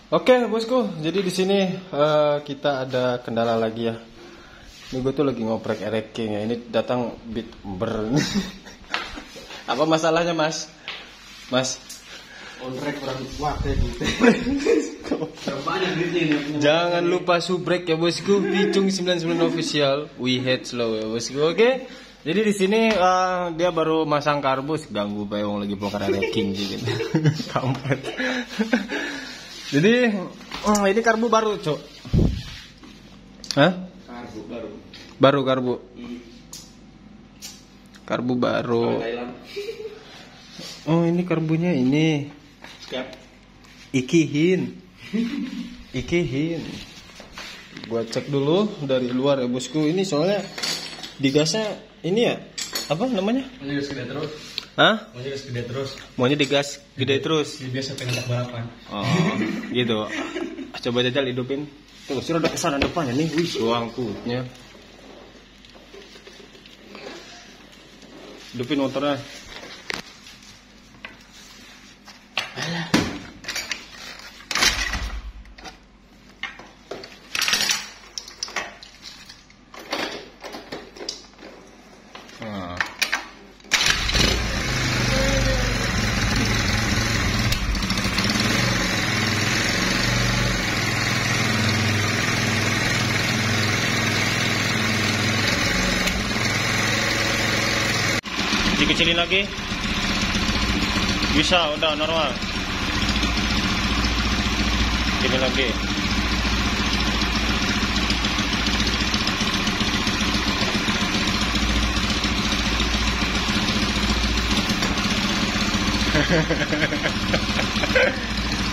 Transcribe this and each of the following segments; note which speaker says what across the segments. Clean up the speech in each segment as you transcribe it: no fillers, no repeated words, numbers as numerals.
Speaker 1: Oke bosku, jadi di sini kita ada kendala lagi ya. Ini gue tuh lagi ngoprek ereking ya. Ini datang bit ber. Apa masalahnya mas? Mas?
Speaker 2: On-track kurang kuat ya gitu.
Speaker 1: Jangan lupa subrek ya bosku. Picung 99 official. We hate slow ya bosku. Oke. Jadi di sini dia baru masang karbus, ganggu bayong lagi bongkar ereking gitu. Kampret. Jadi ini karbu baru, Cok. Hah?
Speaker 2: Karbu baru.
Speaker 1: Baru karbu. Karbu baru. Oh, ini karbunya ini.
Speaker 2: Siap.
Speaker 1: Ikihin. Ikihin. Gua cek dulu dari luar ya, bosku. Ini soalnya digasnya ini ya. Apa namanya?
Speaker 2: Ini gas gede terus.
Speaker 1: Hah?
Speaker 2: Maunya gas gede terus.
Speaker 1: Maunya digas gede terus.
Speaker 2: Jadi biasa pengen tak balapan.
Speaker 1: Oh, gitu. Coba jajal hidupin. Tuh, sih udah kesana depannya nih. Wih, angkutnya. Hidupin motornya. Nah. Dikecilin lagi. Bisa, udah normal. Kecilin lagi.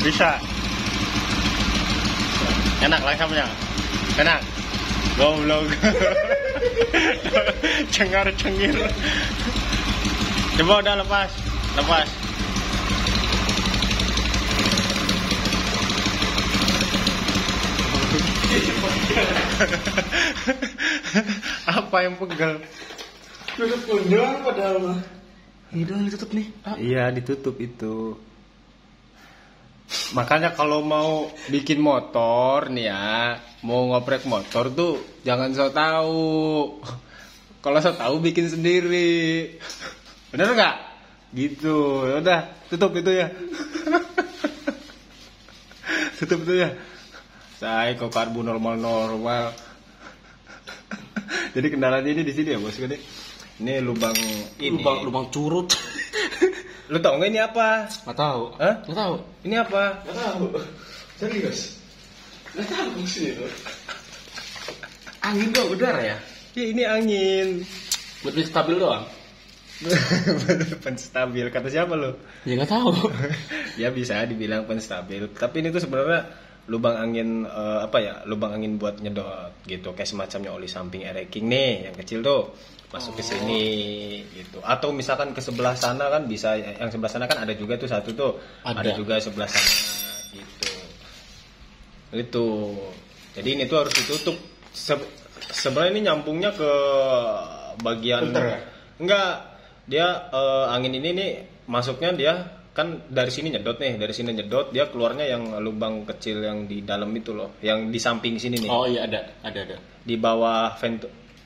Speaker 1: Bisa. Enak langsamnya. Enak. Goblok. Cengar-cengir. Coba udah lepas. Lepas. Apa yang pegel?
Speaker 2: Tutup punjang padahal mah. Udah ditutup nih.
Speaker 1: Iya, ditutup itu. Makanya kalau mau bikin motor nih ya, mau ngoprek motor tuh jangan sok tahu. Kalau sok tahu bikin sendiri. Bener nggak? Gitu. Ya udah, tutup itu ya. Tutup itu ya. Saya kok karbu normal-normal. Jadi kendalanya ini di sini ya, Bos. Ini lubang ini.
Speaker 2: Lubang curut.
Speaker 1: Lu tau nggak ini apa?
Speaker 2: Nggak tahu.
Speaker 1: Hah?
Speaker 2: Nggak tahu.
Speaker 1: Ini apa?
Speaker 2: Nggak tahu. Serius. Nggak tahu fungsinya itu. Angin dong, udara ya?
Speaker 1: Ya ini angin.
Speaker 2: Buat stabil doang.
Speaker 1: Penstabil kata siapa lo?
Speaker 2: Ya nggak tahu.
Speaker 1: Ya bisa dibilang penstabil. Tapi ini tuh sebenarnya lubang angin apa ya? Lubang angin buat nyedot gitu. Kayak semacamnya oli samping ereking nih, yang kecil tuh masuk ke sini gitu. Atau misalkan ke sebelah sana kan bisa. Yang sebelah sana kan ada juga tuh satu tuh. Ada juga sebelah sana gitu. Itu. Jadi ini tuh harus ditutup. Sebenarnya ini nyambungnya ke bagian
Speaker 2: filter ya?
Speaker 1: Enggak. Dia angin ini nih masuknya dia kan dari sini nyedot nih, dari sini nyedot dia keluarnya yang lubang kecil yang di dalam itu loh, yang di samping sini nih.
Speaker 2: Oh iya ada.
Speaker 1: Di bawah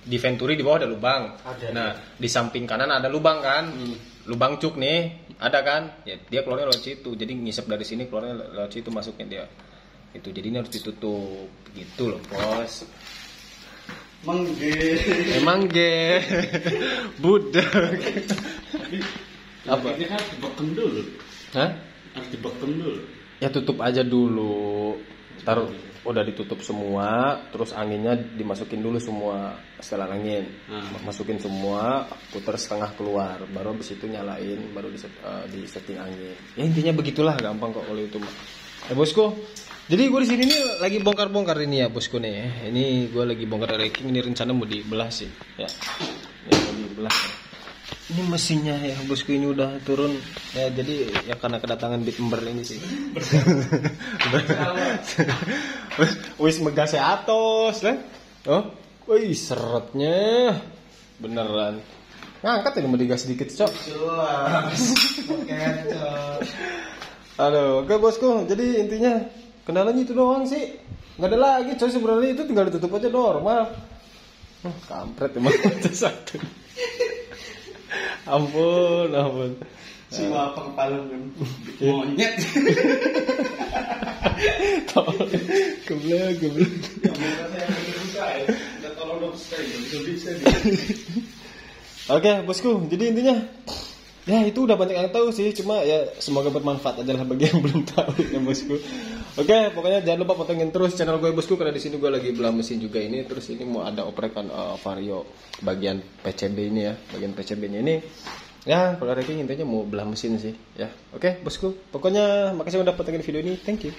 Speaker 1: di Venturi di bawah ada lubang.
Speaker 2: Ada.
Speaker 1: Nah, di samping kanan ada lubang kan? Lubang cuk nih, ada kan? Ya, dia keluarnya lewat situ. Jadi ngisep dari sini keluarnya lewat situ masuknya dia. Itu jadi ini harus ditutup gitu loh, Bos. Emang ge budak.
Speaker 2: Apa? Ini harus dibekem dulu.
Speaker 1: Hah?
Speaker 2: Harus dibekem dulu.
Speaker 1: Ya tutup aja dulu. Taruh udah ditutup semua, terus anginnya dimasukin dulu semua setelan angin. Masukin semua, putar setengah keluar, baru habis itu nyalain, baru di setting angin. Ya intinya begitulah, gampang kok kalau itu mah. Bosku. Jadi gue di sini nih lagi bongkar-bongkar ini ya bosku nih. Ini gue lagi bongkar ereking, ini rencana mau dibelah sih. Ya mau dibelah. Ini mesinnya ya bosku, ini udah turun. Ya jadi ya karena kedatangan bit ember ini sih. Wis megasnya atos kan? Oh, wih seretnya beneran. Ngangkat ini mau digas sedikit cok.
Speaker 2: Jelas. Oke cok.
Speaker 1: Aduh, oke bosku. Jadi intinya Kendalanya itu doang sih. Nggak ada lagi coy, sebenarnya itu tinggal ditutup aja normal. Kampret emang itu satu. Ampun.
Speaker 2: Si wapang palem kan. Monyet.
Speaker 1: Geblek. Oke, bosku. Jadi intinya ya itu udah banyak yang tahu sih, cuma ya semoga bermanfaat aja lah bagi yang belum tahu ya bosku. Oke, pokoknya jangan lupa potongin terus channel gue bosku, karena di sini gue lagi belah mesin juga ini. Terus ini mau ada oprekan vario bagian PCB ini ya, bagian PCB-nya ini. Ya, kalau ranking intinya mau belah mesin sih ya. Oke, bosku. Pokoknya makasih udah potongin video ini. Thank you.